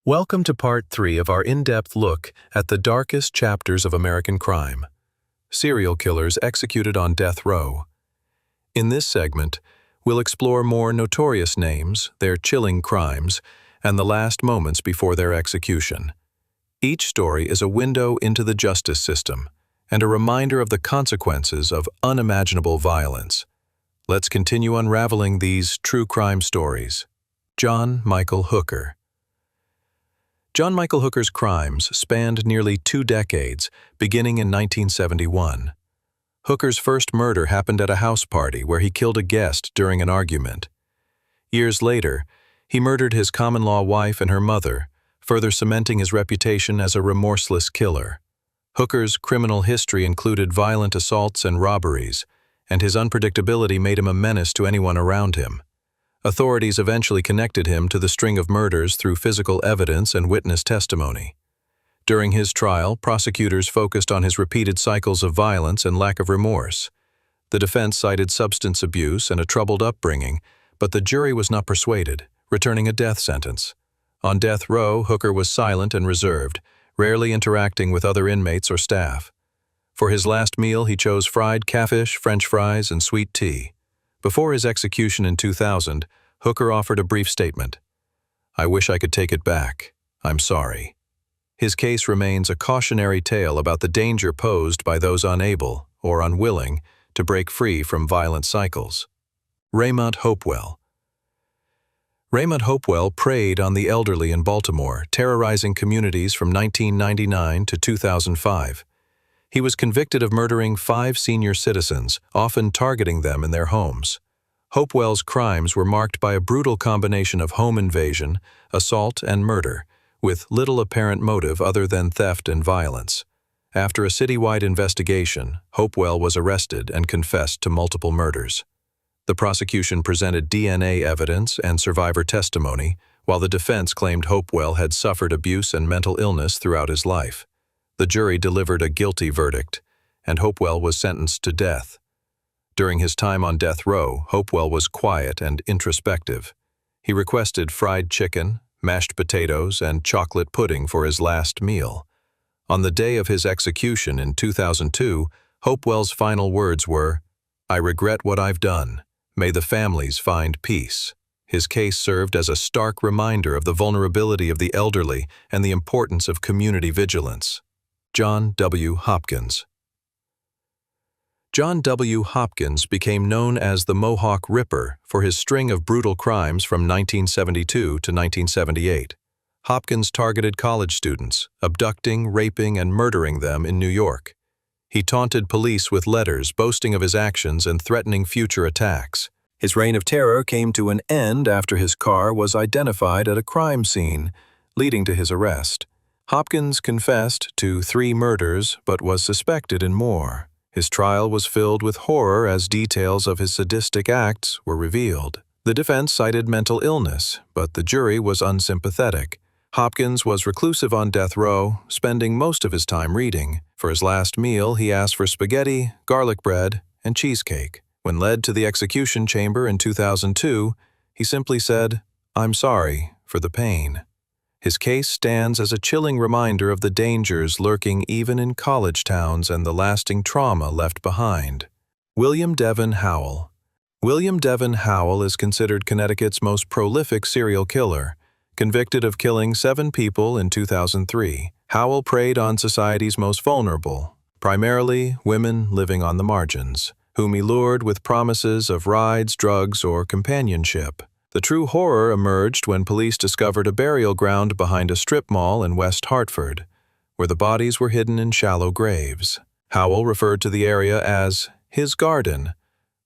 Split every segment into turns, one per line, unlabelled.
Welcome to Part 3 of our in-depth look at the darkest chapters of American crime, serial killers executed on death row. In this segment, we'll explore more notorious names, their chilling crimes, and the last moments before their execution. Each story is a window into the justice system and a reminder of the consequences of unimaginable violence. Let's continue unraveling these true crime stories. John Michael Hooker. John Michael Hooker's crimes spanned nearly 2 decades, beginning in 1971. Hooker's first murder happened at a house party where he killed a guest during an argument. Years later, he murdered his common-law wife and her mother, further cementing his reputation as a remorseless killer. Hooker's criminal history included violent assaults and robberies, and his unpredictability made him a menace to anyone around him. Authorities eventually connected him to the string of murders through physical evidence and witness testimony. During his trial, prosecutors focused on his repeated cycles of violence and lack of remorse. The defense cited substance abuse and a troubled upbringing, but the jury was not persuaded, returning a death sentence. On death row, Hooker was silent and reserved, rarely interacting with other inmates or staff. For his last meal, he chose fried catfish, French fries, and sweet tea. Before his execution in 2000, Hooker offered a brief statement. "I wish I could take it back. I'm sorry." His case remains a cautionary tale about the danger posed by those unable or unwilling to break free from violent cycles. Raymont Hopewell. Raymont Hopewell preyed on the elderly in Baltimore, terrorizing communities from 1999 to 2005. He was convicted of murdering 5 senior citizens, often targeting them in their homes. Hopewell's crimes were marked by a brutal combination of home invasion, assault, and murder, with little apparent motive other than theft and violence. After a citywide investigation, Hopewell was arrested and confessed to multiple murders. The prosecution presented DNA evidence and survivor testimony, while the defense claimed Hopewell had suffered abuse and mental illness throughout his life. The jury delivered a guilty verdict, and Hopewell was sentenced to death. During his time on death row, Hopewell was quiet and introspective. He requested fried chicken, mashed potatoes, and chocolate pudding for his last meal. On the day of his execution in 2002, Hopewell's final words were, "I regret what I've done. May the families find peace." His case served as a stark reminder of the vulnerability of the elderly and the importance of community vigilance. John W. Hopkins. John W. Hopkins became known as the Mohawk Ripper for his string of brutal crimes from 1972 to 1978. Hopkins targeted college students, abducting, raping, and murdering them in New York. He taunted police with letters boasting of his actions and threatening future attacks. His reign of terror came to an end after his car was identified at a crime scene, leading to his arrest. Hopkins confessed to 3 murders but was suspected in more. His trial was filled with horror as details of his sadistic acts were revealed. The defense cited mental illness, but the jury was unsympathetic. Hopkins was reclusive on death row, spending most of his time reading. For his last meal, he asked for spaghetti, garlic bread, and cheesecake. When led to the execution chamber in 2002, he simply said, "I'm sorry for the pain." His case stands as a chilling reminder of the dangers lurking even in college towns and the lasting trauma left behind. William Devin Howell. William Devin Howell is considered Connecticut's most prolific serial killer. Convicted of killing 7 people in 2003, Howell preyed on society's most vulnerable, primarily women living on the margins, whom he lured with promises of rides, drugs, or companionship. The true horror emerged when police discovered a burial ground behind a strip mall in West Hartford, where the bodies were hidden in shallow graves. Howell referred to the area as his garden,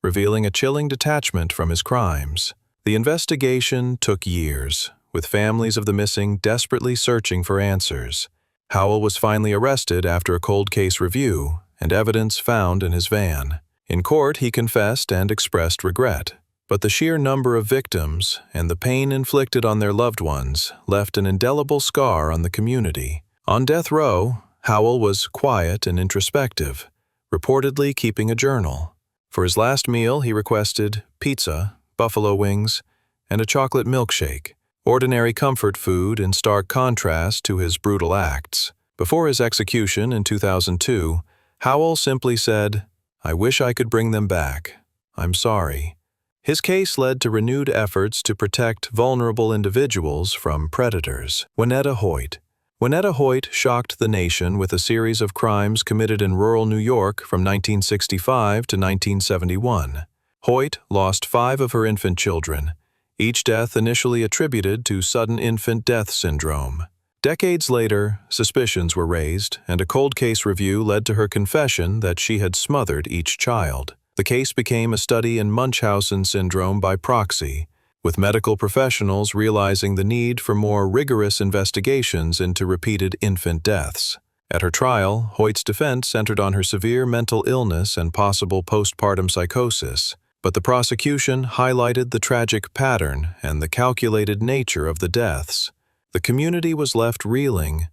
revealing a chilling detachment from his crimes. The investigation took years, with families of the missing desperately searching for answers. Howell was finally arrested after a cold case review and evidence found in his van. In court, he confessed and expressed regret. But the sheer number of victims and the pain inflicted on their loved ones left an indelible scar on the community. On death row, Howell was quiet and introspective, reportedly keeping a journal. For his last meal, he requested pizza, buffalo wings, and a chocolate milkshake. ordinary comfort food in stark contrast to his brutal acts. Before his execution in 2002, Howell simply said, "I wish I could bring them back. I'm sorry." His case led to renewed efforts to protect vulnerable individuals from predators. Winnetta Hoyt. Winnetta Hoyt shocked the nation with a series of crimes committed in rural New York from 1965 to 1971. Hoyt lost 5 of her infant children, each death initially attributed to sudden infant death syndrome. Decades later, suspicions were raised, and a cold case review led to her confession that she had smothered each child. The case became a study in Munchausen syndrome by proxy, with medical professionals realizing the need for more rigorous investigations into repeated infant deaths. At her trial, Hoyt's defense centered on her severe mental illness and possible postpartum psychosis, but the prosecution highlighted the tragic pattern and the calculated nature of the deaths. The community was left reeling,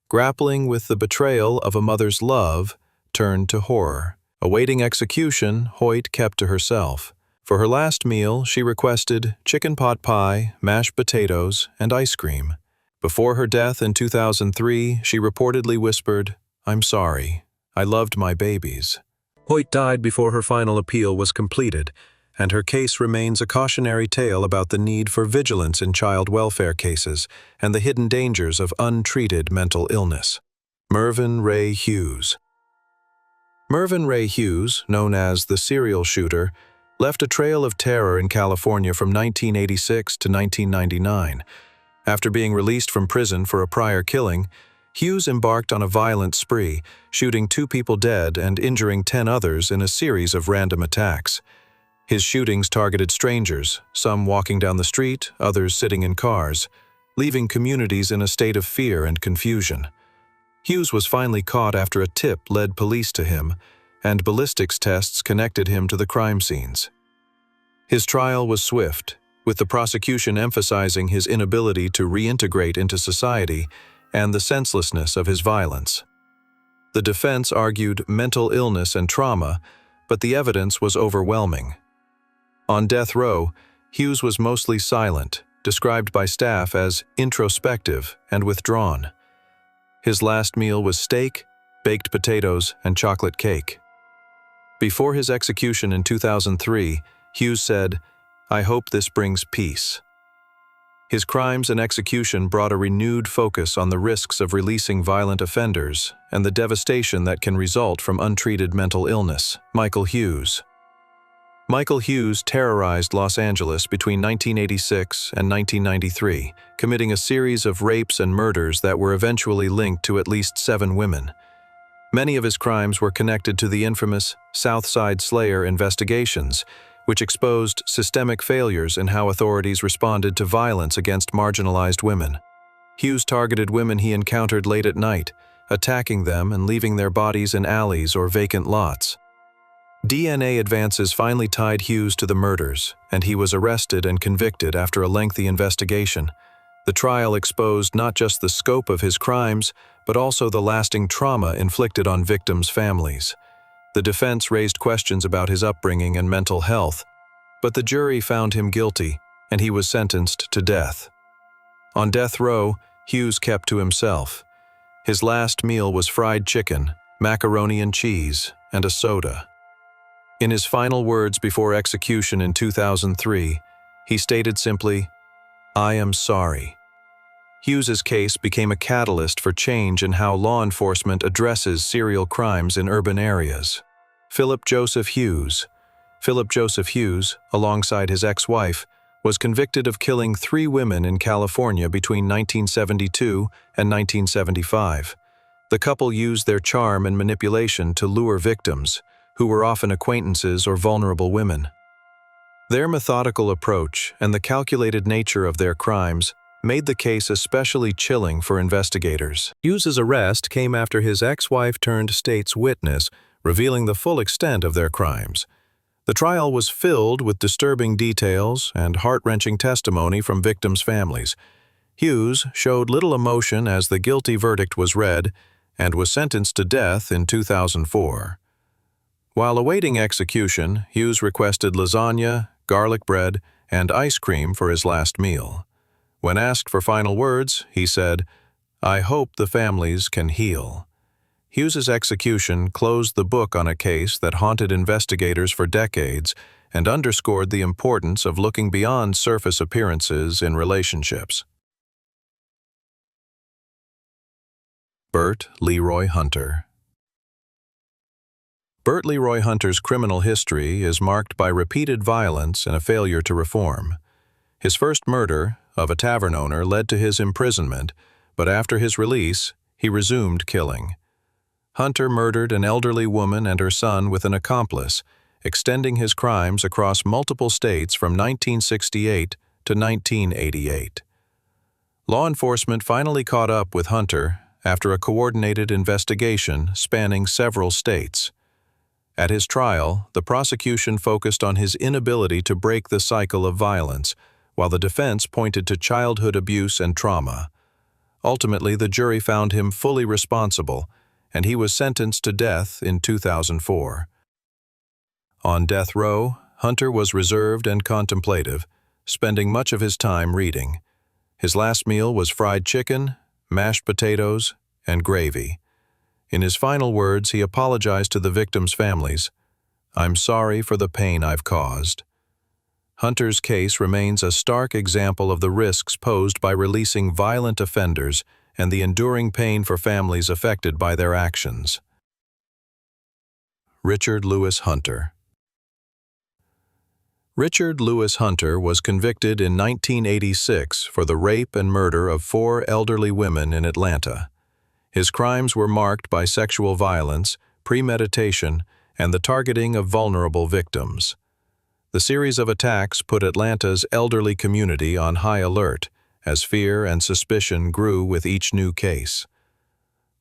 grappling with the betrayal of a mother's love turned to horror. Awaiting execution, Hoyt kept to herself. For her last meal, she requested chicken pot pie, mashed potatoes, and ice cream. Before her death in 2003, she reportedly whispered, "I'm sorry. I loved my babies." Hoyt died before her final appeal was completed, and her case remains a cautionary tale about the need for vigilance in child welfare cases and the hidden dangers of untreated mental illness. Mervyn Ray Hughes. Mervyn Ray Hughes, known as the serial shooter, left a trail of terror in California from 1986 to 1999. After being released from prison for a prior killing, Hughes embarked on a violent spree, shooting 2 people dead and injuring 10 others in a series of random attacks. His shootings targeted strangers, some walking down the street, others sitting in cars, leaving communities in a state of fear and confusion. Hughes was finally caught after a tip led police to him, and ballistics tests connected him to the crime scenes. His trial was swift, with the prosecution emphasizing his inability to reintegrate into society and the senselessness of his violence. The defense argued mental illness and trauma, but the evidence was overwhelming. On death row, Hughes was mostly silent, described by staff as introspective and withdrawn. His last meal was steak, baked potatoes, and chocolate cake. Before his execution in 2003, Hughes said, "I hope this brings peace." His crimes and execution brought a renewed focus on the risks of releasing violent offenders and the devastation that can result from untreated mental illness. Michael Hughes. Michael Hughes terrorized Los Angeles between 1986 and 1993, committing a series of rapes and murders that were eventually linked to at least 7 women. Many of his crimes were connected to the infamous South Side Slayer investigations, which exposed systemic failures in how authorities responded to violence against marginalized women. Hughes targeted women he encountered late at night, attacking them and leaving their bodies in alleys or vacant lots. DNA advances finally tied Hughes to the murders, and he was arrested and convicted after a lengthy investigation. The trial exposed not just the scope of his crimes, but also the lasting trauma inflicted on victims' families. The defense raised questions about his upbringing and mental health, but the jury found him guilty, and he was sentenced to death. On death row, Hughes kept to himself. His last meal was fried chicken, macaroni and cheese, and a soda. In his final words before execution in 2003, he stated simply, "I am sorry." Hughes's case became a catalyst for change in how law enforcement addresses serial crimes in urban areas. Philip Joseph Hughes. Philip Joseph Hughes, alongside his ex-wife, was convicted of killing 3 women in California between 1972 and 1975. The couple used their charm and manipulation to lure victims, who were often acquaintances or vulnerable women. Their methodical approach and the calculated nature of their crimes made the case especially chilling for investigators. Hughes's arrest came after his ex-wife turned state's witness, revealing the full extent of their crimes. The trial was filled with disturbing details and heart-wrenching testimony from victims' families. Hughes showed little emotion as the guilty verdict was read and was sentenced to death in 2004. While awaiting execution, Hughes requested lasagna, garlic bread, and ice cream for his last meal. When asked for final words, he said, "I hope the families can heal." Hughes's execution closed the book on a case that haunted investigators for decades and underscored the importance of looking beyond surface appearances in relationships. Burt Leroy Hunter. Burt Leroy Hunter's criminal history is marked by repeated violence and a failure to reform. His first murder of a tavern owner led to his imprisonment, but after his release, he resumed killing. Hunter murdered an elderly woman and her son with an accomplice, extending his crimes across multiple states from 1968 to 1988. Law enforcement finally caught up with Hunter after a coordinated investigation spanning several states. At his trial, the prosecution focused on his inability to break the cycle of violence, while the defense pointed to childhood abuse and trauma. Ultimately, the jury found him fully responsible, and he was sentenced to death in 2004. On death row, Hunter was reserved and contemplative, spending much of his time reading. His last meal was fried chicken, mashed potatoes, and gravy. In his final words, he apologized to the victims' families. "I'm sorry for the pain I've caused." Hunter's case remains a stark example of the risks posed by releasing violent offenders and the enduring pain for families affected by their actions. Richard Lewis Hunter. Richard Lewis Hunter was convicted in 1986 for the rape and murder of 4 elderly women in Atlanta. His crimes were marked by sexual violence, premeditation, and the targeting of vulnerable victims. The series of attacks put Atlanta's elderly community on high alert, as fear and suspicion grew with each new case.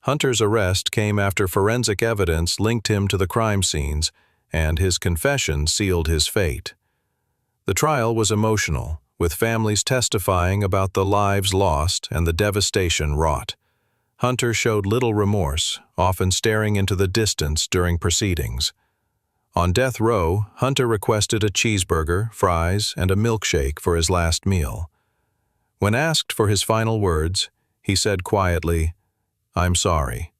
Hunter's arrest came after forensic evidence linked him to the crime scenes, and his confession sealed his fate. The trial was emotional, with families testifying about the lives lost and the devastation wrought. Hunter showed little remorse, often staring into the distance during proceedings. On death row, Hunter requested a cheeseburger, fries, and a milkshake for his last meal. When asked for his final words, he said quietly, "I'm sorry."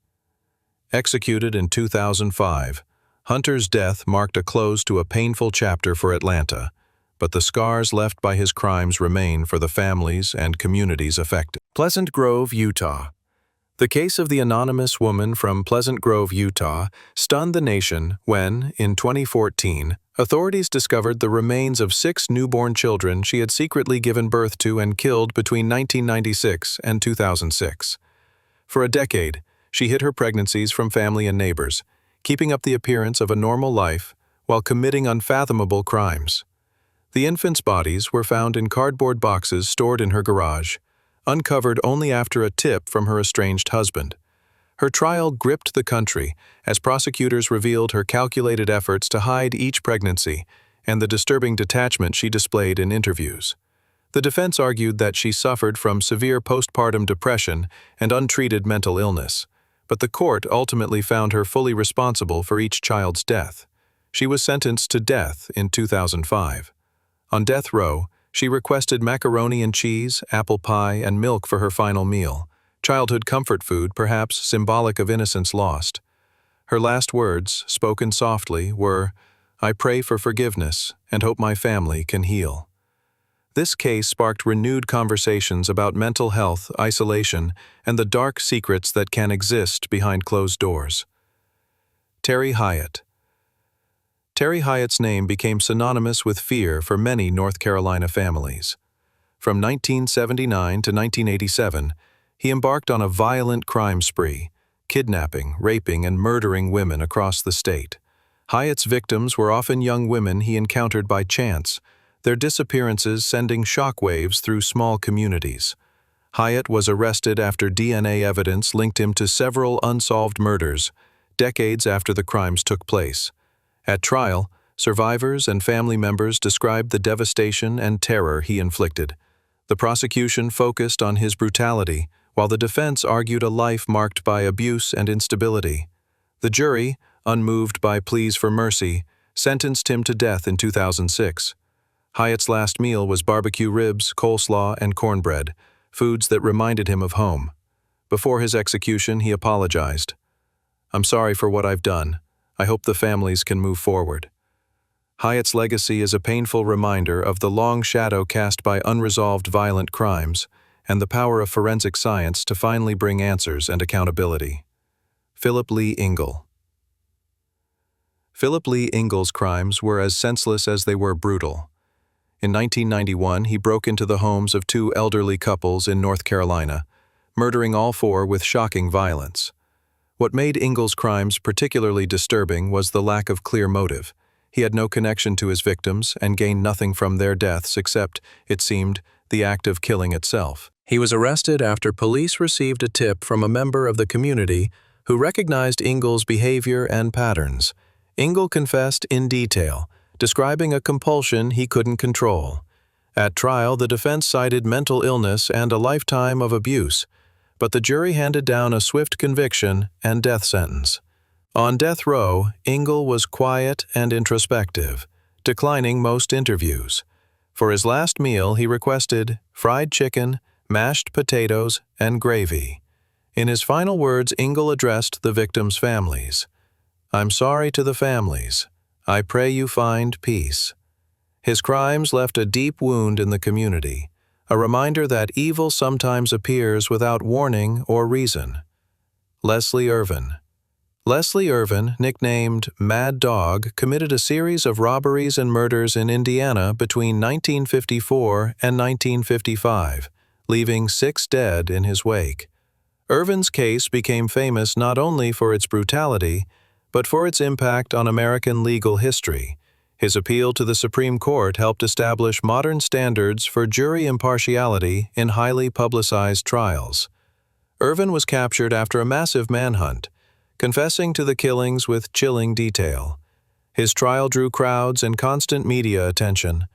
Executed in 2005, Hunter's death marked a close to a painful chapter for Atlanta, but the scars left by his crimes remain for the families and communities affected. Pleasant Grove, Utah. The case of the anonymous woman from Pleasant Grove, Utah, stunned the nation when, in 2014, authorities discovered the remains of 6 newborn children she had secretly given birth to and killed between 1996 and 2006. For a decade, she hid her pregnancies from family and neighbors, keeping up the appearance of a normal life while committing unfathomable crimes. The infants' bodies were found in cardboard boxes stored in her garage, uncovered only after a tip from her estranged husband. Her trial gripped the country as prosecutors revealed her calculated efforts to hide each pregnancy and the disturbing detachment she displayed in interviews. The defense argued that she suffered from severe postpartum depression and untreated mental illness, but the court ultimately found her fully responsible for each child's death. She was sentenced to death in 2005. On death row, she requested macaroni and cheese, apple pie, and milk for her final meal, childhood comfort food perhaps symbolic of innocence lost. Her last words, spoken softly, were, "I pray for forgiveness and hope my family can heal." This case sparked renewed conversations about mental health, isolation, and the dark secrets that can exist behind closed doors. Terry Hyatt. Terry Hyatt's name became synonymous with fear for many North Carolina families. From 1979 to 1987, he embarked on a violent crime spree, kidnapping, raping, and murdering women across the state. Hyatt's victims were often young women he encountered by chance, their disappearances sending shockwaves through small communities. Hyatt was arrested after DNA evidence linked him to several unsolved murders, decades after the crimes took place. At trial, survivors and family members described the devastation and terror he inflicted. The prosecution focused on his brutality, while the defense argued a life marked by abuse and instability. The jury, unmoved by pleas for mercy, sentenced him to death in 2006. Hyatt's last meal was barbecue ribs, coleslaw, and cornbread, foods that reminded him of home. Before his execution, he apologized. "I'm sorry for what I've done. I hope the families can move forward." Hyatt's legacy is a painful reminder of the long shadow cast by unresolved violent crimes and the power of forensic science to finally bring answers and accountability. Philip Lee Engel. Philip Lee Engel's crimes were as senseless as they were brutal. In 1991, he broke into the homes of two elderly couples in North Carolina, murdering all four with shocking violence. What made Engel's crimes particularly disturbing was the lack of clear motive. He had no connection to his victims and gained nothing from their deaths except, it seemed, the act of killing itself. He was arrested after police received a tip from a member of the community who recognized Engel's behavior and patterns. Engel confessed in detail, describing a compulsion he couldn't control. At trial, the defense cited mental illness and a lifetime of abuse, but the jury handed down a swift conviction and death sentence. On death row, Engel was quiet and introspective, declining most interviews. For his last meal, he requested fried chicken, mashed potatoes, and gravy. In his final words, Engel addressed the victims' families. "I'm sorry to the families. I pray you find peace." His crimes left a deep wound in the community, a reminder that evil sometimes appears without warning or reason. Leslie Irvin. Leslie Irvin, nicknamed Mad Dog, committed a series of robberies and murders in Indiana between 1954 and 1955, leaving 6 dead in his wake. Irvin's case became famous not only for its brutality, but for its impact on American legal history. His appeal to the Supreme Court helped establish modern standards for jury impartiality in highly publicized trials. Irvin was captured after a massive manhunt, confessing to the killings with chilling detail. His trial drew crowds and constant media attention.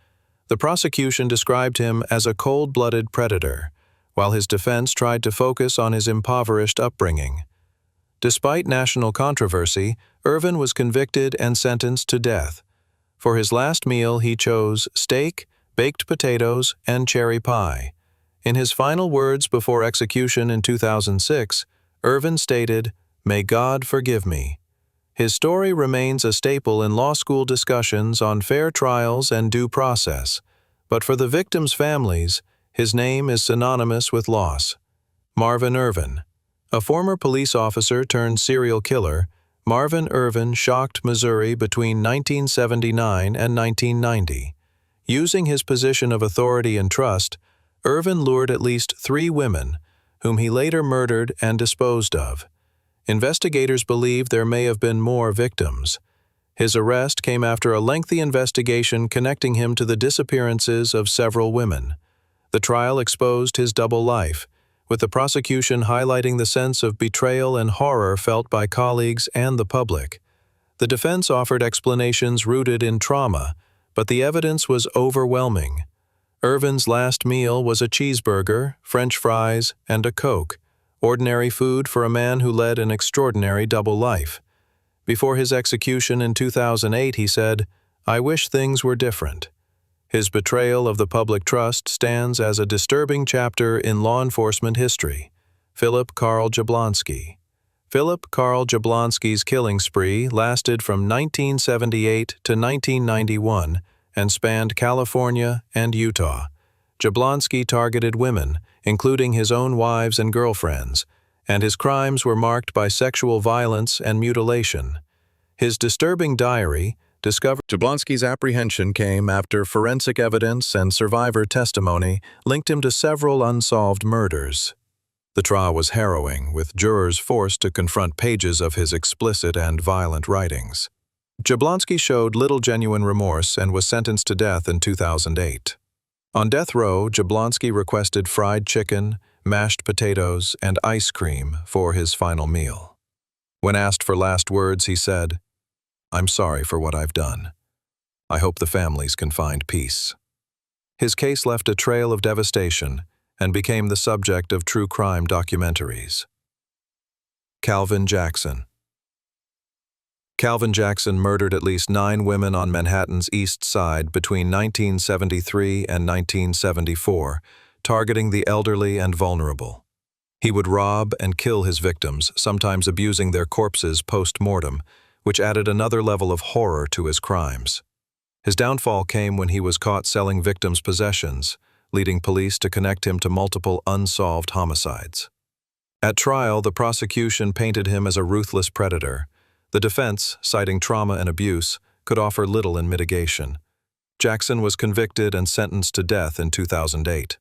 The prosecution described him as a cold-blooded predator, while his defense tried to focus on his impoverished upbringing. Despite national controversy, Irvin was convicted and sentenced to death. For his last meal, he chose steak, baked potatoes, and cherry pie. In his final words before execution in 2006, Irvin stated, "May God forgive me." His story remains a staple in law school discussions on fair trials and due process, but for the victims' families, his name is synonymous with loss. Marvin Irvin. A former police officer turned serial killer, Marvin Irvin shocked Missouri between 1979 and 1990. Using his position of authority and trust, Irvin lured at least 3 women, whom he later murdered and disposed of. Investigators believe there may have been more victims. His arrest came after a lengthy investigation connecting him to the disappearances of several women. The trial exposed his double life, with the prosecution highlighting the sense of betrayal and horror felt by colleagues and the public. The defense offered explanations rooted in trauma, but the evidence was overwhelming. Irvin's last meal was a cheeseburger, French fries, and a Coke, ordinary food for a man who led an extraordinary double life. Before his execution in 2008, he said, "I wish things were different." His betrayal of the public trust stands as a disturbing chapter in law enforcement history. Philip Carl Jablonski. Philip Carl Jablonski's killing spree lasted from 1978 to 1991 and spanned California and Utah. Jablonski targeted women, including his own wives and girlfriends, and his crimes were marked by sexual violence and mutilation. His disturbing diary, discovered. Jablonski's apprehension came after forensic evidence and survivor testimony linked him to several unsolved murders. The trial was harrowing, with jurors forced to confront pages of his explicit and violent writings. Jablonski showed little genuine remorse and was sentenced to death in 2008. On death row, Jablonski requested fried chicken, mashed potatoes, and ice cream for his final meal. When asked for last words, he said, "I'm sorry for what I've done. I hope the families can find peace." His case left a trail of devastation and became the subject of true crime documentaries. Calvin Jackson. Calvin Jackson murdered at least 9 women on Manhattan's East Side between 1973 and 1974, targeting the elderly and vulnerable. He would rob and kill his victims, sometimes abusing their corpses post-mortem, which added another level of horror to his crimes. His downfall came when he was caught selling victims' possessions, leading police to connect him to multiple unsolved homicides. At trial, the prosecution painted him as a ruthless predator. The defense, citing trauma and abuse, could offer little in mitigation. Jackson was convicted and sentenced to death in 2008.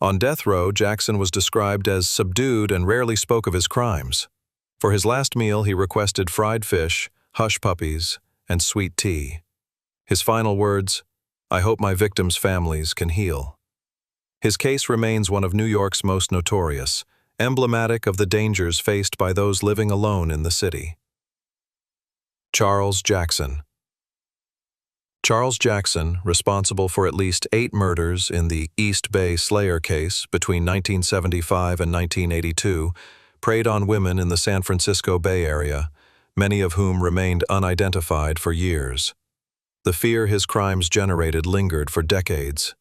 On death row, Jackson was described as subdued and rarely spoke of his crimes. For his last meal, he requested fried fish, hush puppies, and sweet tea. His final words, "I hope my victims' families can heal." His case remains one of New York's most notorious, emblematic of the dangers faced by those living alone in the city. Charles Jackson. Charles Jackson, responsible for at least 8 murders in the East Bay Slayer case between 1975 and 1982, preyed on women in the San Francisco Bay Area, many of whom remained unidentified for years. The fear his crimes generated lingered for decades.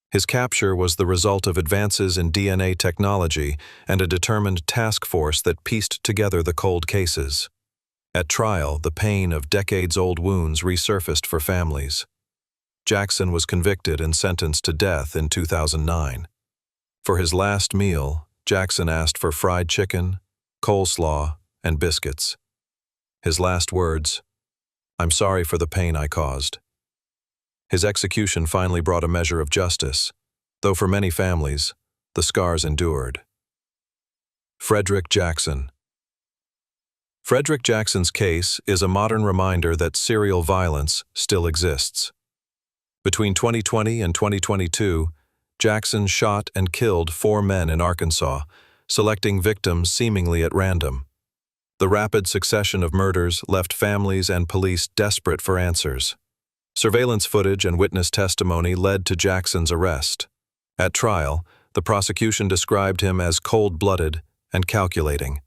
His capture was the result of advances in DNA technology and a determined task force that pieced together the cold cases. At trial, the pain of decades-old wounds resurfaced for families. Jackson was convicted and sentenced to death in 2009. For his last meal, Jackson asked for fried chicken, coleslaw, and biscuits. His last words, "I'm sorry for the pain I caused." His execution finally brought a measure of justice, though for many families, the scars endured. Frederick Jackson. Frederick Jackson's case is a modern reminder that serial violence still exists. Between 2020 and 2022, Jackson shot and killed 4 men in Arkansas, selecting victims seemingly at random. The rapid succession of murders left families and police desperate for answers. Surveillance footage and witness testimony led to Jackson's arrest. At trial, the prosecution described him as cold-blooded and calculating.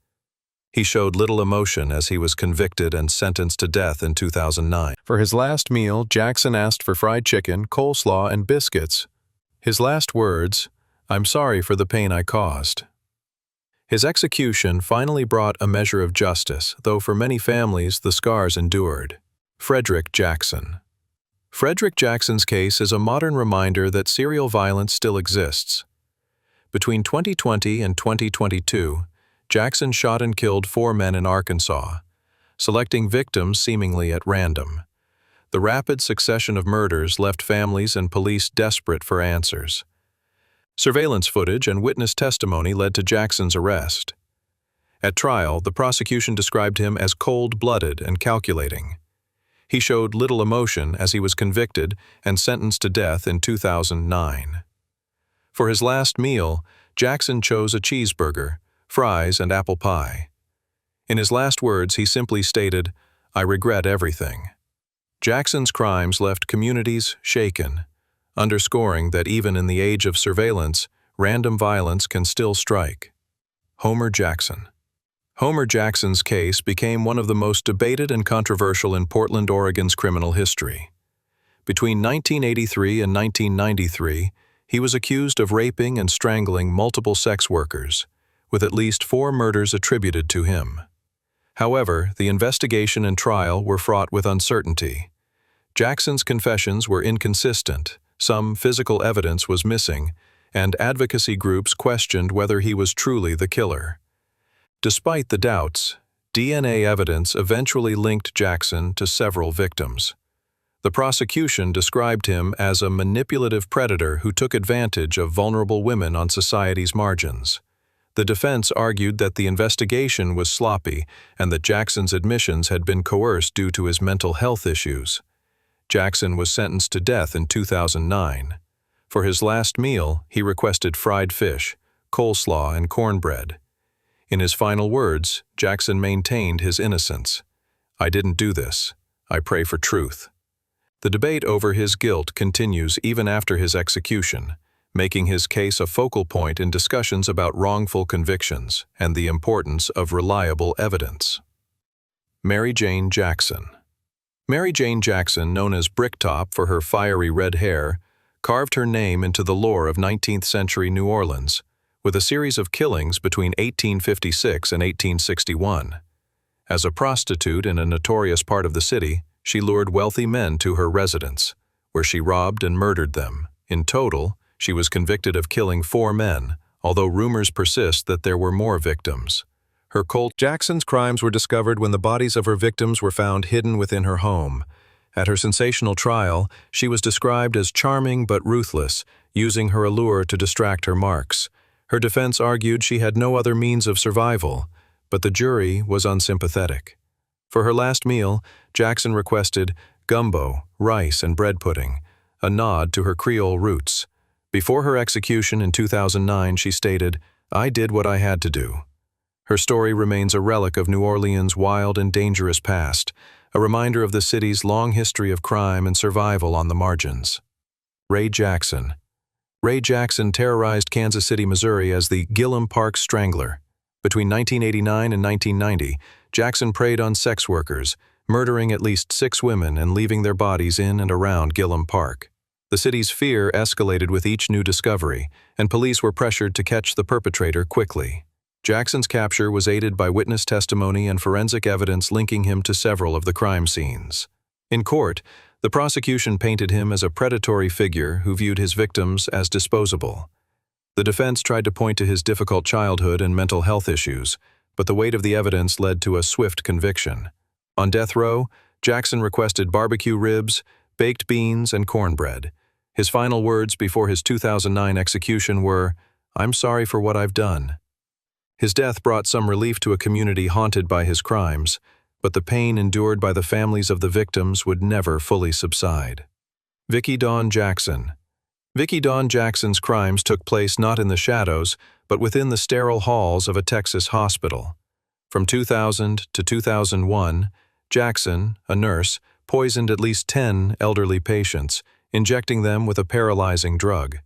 He showed little emotion as he was convicted and sentenced to death in 2009. For his last meal, Jackson asked for fried chicken, coleslaw, and biscuits. His last words, "I'm sorry for the pain I caused." His execution finally brought a measure of justice, though for many families the scars endured. Frederick Jackson. Frederick Jackson's case is a modern reminder that serial violence still exists. Between 2020 and 2022, Jackson shot and killed 4 men in Arkansas, selecting victims seemingly at random. The rapid succession of murders left families and police desperate for answers. Surveillance footage and witness testimony led to Jackson's arrest. At trial, the prosecution described him as cold-blooded and calculating. He showed little emotion as he was convicted and sentenced to death in 2009. For his last meal, Jackson chose a cheeseburger, fries, and apple pie. In his last words, he simply stated, "I regret everything." Jackson's crimes left communities shaken, underscoring that even in the age of surveillance, random violence can still strike. Homer Jackson. Homer Jackson's case became one of the most debated and controversial in Portland, Oregon's criminal history. Between 1983 and 1993, he was accused of raping and strangling multiple sex workers, with at least 4 murders attributed to him. However, the investigation and trial were fraught with uncertainty. Jackson's confessions were inconsistent, some physical evidence was missing, and advocacy groups questioned whether he was truly the killer. Despite the doubts, DNA evidence eventually linked Jackson to several victims. The prosecution described him as a manipulative predator who took advantage of vulnerable women on society's margins. The defense argued that the investigation was sloppy and that Jackson's admissions had been coerced due to his mental health issues. Jackson was sentenced to death in 2009. For his last meal, he requested fried fish, coleslaw, and cornbread. In his final words, Jackson maintained his innocence. "I didn't do this. I pray for truth." The debate over his guilt continues even after his execution, making his case a focal point in discussions about wrongful convictions and the importance of reliable evidence. Mary Jane Jackson. Mary Jane Jackson, known as Bricktop for her fiery red hair, carved her name into the lore of 19th-century New Orleans, with a series of killings between 1856 and 1861. As a prostitute in a notorious part of the city, she lured wealthy men to her residence, where she robbed and murdered them. In total, she was convicted of killing 4 men, although rumors persist that there were more victims. Her cold Jackson's crimes were discovered when the bodies of her victims were found hidden within her home. At her sensational trial, she was described as charming but ruthless, using her allure to distract her marks. Her defense argued she had no other means of survival, but the jury was unsympathetic. For her last meal, Jackson requested gumbo, rice, and bread pudding, a nod to her Creole roots. Before her execution in 2009, she stated, "I did what I had to do." Her story remains a relic of New Orleans' wild and dangerous past, a reminder of the city's long history of crime and survival on the margins. Ray Jackson. Ray Jackson terrorized Kansas City, Missouri as the Gillum Park Strangler. Between 1989 and 1990, Jackson preyed on sex workers, murdering at least 6 women and leaving their bodies in and around Gillum Park. The city's fear escalated with each new discovery, and police were pressured to catch the perpetrator quickly. Jackson's capture was aided by witness testimony and forensic evidence linking him to several of the crime scenes. In court, the prosecution painted him as a predatory figure who viewed his victims as disposable. The defense tried to point to his difficult childhood and mental health issues, but the weight of the evidence led to a swift conviction. On death row, Jackson requested barbecue ribs, baked beans, and cornbread. His final words before his 2009 execution were, "I'm sorry for what I've done." His death brought some relief to a community haunted by his crimes, but the pain endured by the families of the victims would never fully subside. Vicki Dawn Jackson. Vicki Dawn Jackson's crimes took place not in the shadows, but within the sterile halls of a Texas hospital. From 2000 to 2001, Jackson, a nurse, poisoned at least 10 elderly patients, injecting them with a paralyzing drug.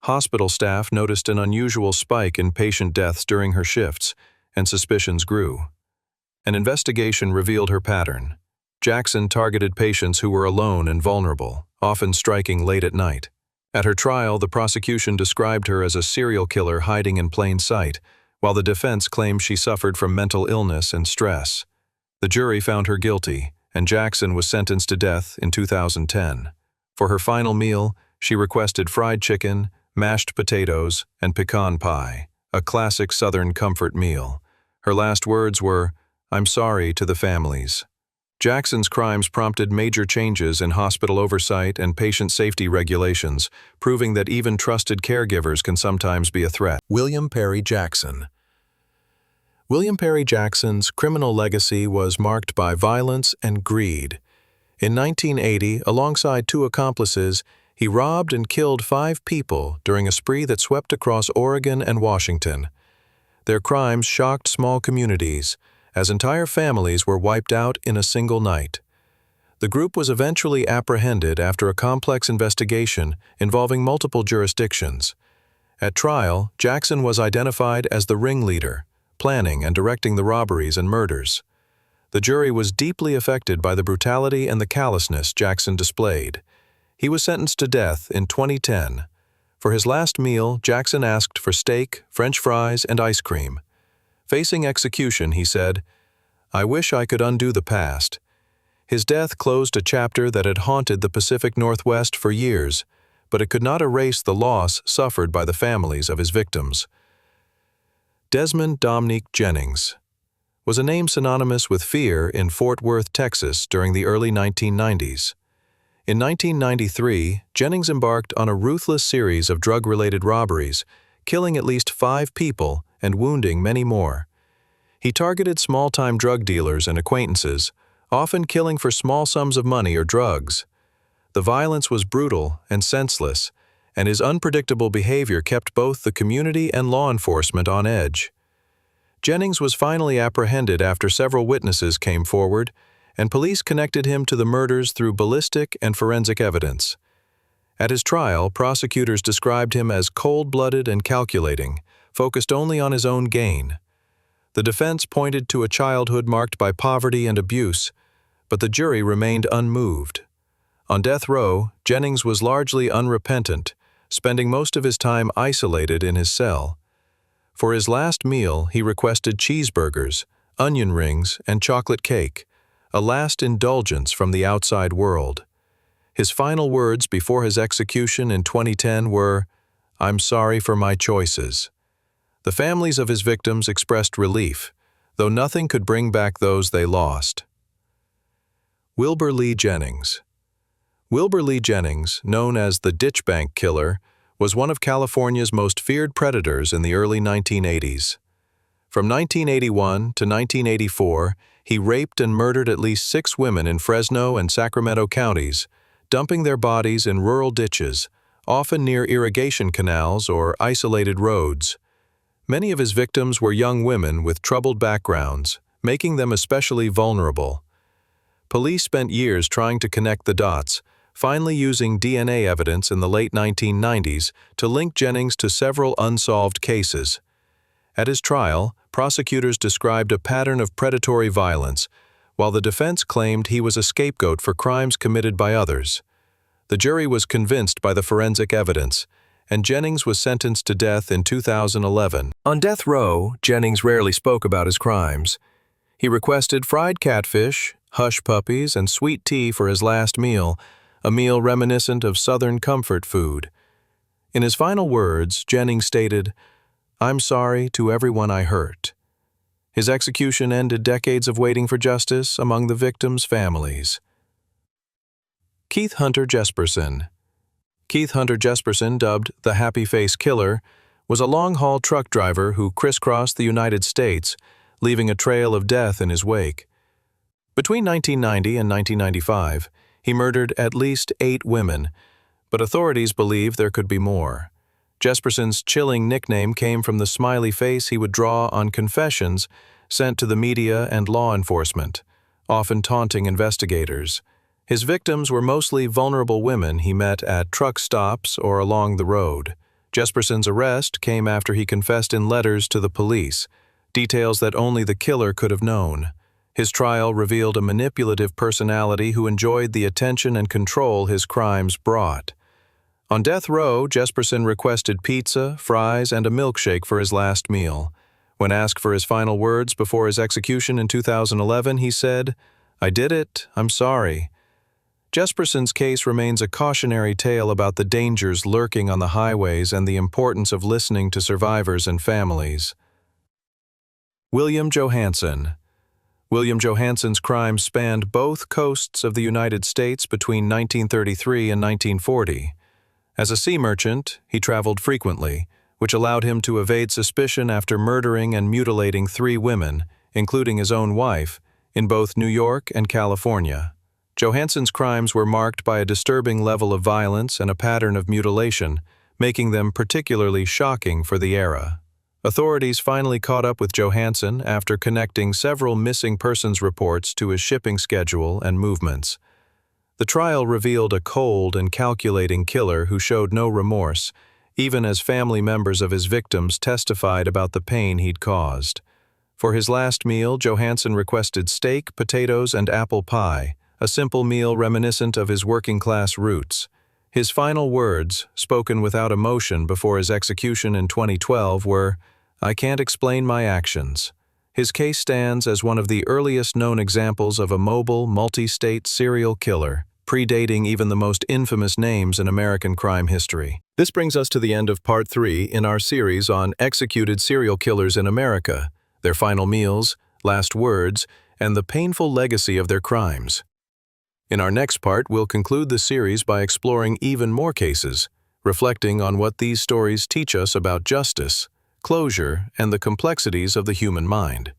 Hospital staff noticed an unusual spike in patient deaths during her shifts, and suspicions grew. An investigation revealed her pattern. Jackson targeted patients who were alone and vulnerable, often striking late at night. At her trial, the prosecution described her as a serial killer hiding in plain sight, while the defense claimed she suffered from mental illness and stress. The jury found her guilty, and Jackson was sentenced to death in 2010. For her final meal, she requested fried chicken, mashed potatoes, and pecan pie, a classic Southern comfort meal. Her last words were, "I'm sorry to the families." Jackson's crimes prompted major changes in hospital oversight and patient safety regulations, proving that even trusted caregivers can sometimes be a threat. William Perry Jackson. William Perry Jackson's criminal legacy was marked by violence and greed. In 1980, alongside 2 accomplices, he robbed and killed 5 people during a spree that swept across Oregon and Washington. Their crimes shocked small communities, as entire families were wiped out in a single night. The group was eventually apprehended after a complex investigation involving multiple jurisdictions. At trial, Jackson was identified as the ringleader, planning and directing the robberies and murders. The jury was deeply affected by the brutality and the callousness Jackson displayed. He was sentenced to death in 2010. For his last meal, Jackson asked for steak, French fries, and ice cream. Facing execution, he said, "I wish I could undo the past." His death closed a chapter that had haunted the Pacific Northwest for years, but it could not erase the loss suffered by the families of his victims. Desmond Dominique Jennings was a name synonymous with fear in Fort Worth, Texas during the early 1990s. In 1993, Jennings embarked on a ruthless series of drug-related robberies, killing at least 5 people and wounding many more. He targeted small-time drug dealers and acquaintances, often killing for small sums of money or drugs. The violence was brutal and senseless, and his unpredictable behavior kept both the community and law enforcement on edge. Jennings was finally apprehended after several witnesses came forward, and police connected him to the murders through ballistic and forensic evidence. At his trial, prosecutors described him as cold-blooded and calculating, focused only on his own gain. The defense pointed to a childhood marked by poverty and abuse, but the jury remained unmoved. On death row, Jennings was largely unrepentant, spending most of his time isolated in his cell. For his last meal, he requested cheeseburgers, onion rings, and chocolate cake, a last indulgence from the outside world. His final words before his execution in 2010 were, "I'm sorry for my choices." The families of his victims expressed relief, though nothing could bring back those they lost. Wilbur Lee Jennings. Wilbur Lee Jennings, known as the Ditch Bank Killer, was one of California's most feared predators in the early 1980s. From 1981 to 1984, he raped and murdered at least 6 women in Fresno and Sacramento counties, dumping their bodies in rural ditches, often near irrigation canals or isolated roads. Many of his victims were young women with troubled backgrounds, making them especially vulnerable. Police spent years trying to connect the dots, finally using DNA evidence in the late 1990s to link Jennings to several unsolved cases. At his trial, prosecutors described a pattern of predatory violence, while the defense claimed he was a scapegoat for crimes committed by others. The jury was convinced by the forensic evidence, and Jennings was sentenced to death in 2011. On death row, Jennings rarely spoke about his crimes. He requested fried catfish, hush puppies, and sweet tea for his last meal, a meal reminiscent of Southern comfort food. In his final words, Jennings stated, "I'm sorry to everyone I hurt." His execution ended decades of waiting for justice among the victims' families. Keith Hunter Jesperson. Keith Hunter Jesperson, dubbed the Happy Face Killer, was a long-haul truck driver who crisscrossed the United States, leaving a trail of death in his wake. Between 1990 and 1995, he murdered at least 8 women, but authorities believe there could be more. Jesperson's chilling nickname came from the smiley face he would draw on confessions sent to the media and law enforcement, often taunting investigators. His victims were mostly vulnerable women he met at truck stops or along the road. Jesperson's arrest came after he confessed in letters to the police, details that only the killer could have known. His trial revealed a manipulative personality who enjoyed the attention and control his crimes brought. On death row, Jesperson requested pizza, fries, and a milkshake for his last meal. When asked for his final words before his execution in 2011, he said, "I did it, I'm sorry." Jesperson's case remains a cautionary tale about the dangers lurking on the highways and the importance of listening to survivors and families. William Johansen. William Johansen's crimes spanned both coasts of the United States between 1933 and 1940. As a sea merchant, he traveled frequently, which allowed him to evade suspicion after murdering and mutilating 3 women, including his own wife, in both New York and California. Johansen's crimes were marked by a disturbing level of violence and a pattern of mutilation, making them particularly shocking for the era. Authorities finally caught up with Johansen after connecting several missing persons reports to his shipping schedule and movements. The trial revealed a cold and calculating killer who showed no remorse, even as family members of his victims testified about the pain he'd caused. For his last meal, Johansen requested steak, potatoes, and apple pie, a simple meal reminiscent of his working-class roots. His final words, spoken without emotion before his execution in 2012, were, "I can't explain my actions." His case stands as one of the earliest known examples of a mobile, multi-state serial killer, predating even the most infamous names in American crime history. This brings us to the end of Part 3 in our series on executed serial killers in America, their final meals, last words, and the painful legacy of their crimes. In our next part, we'll conclude the series by exploring even more cases, reflecting on what these stories teach us about justice, closure, and the complexities of the human mind.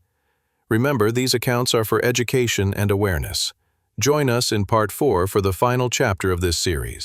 Remember, these accounts are for education and awareness. Join us in Part 4 for the final chapter of this series.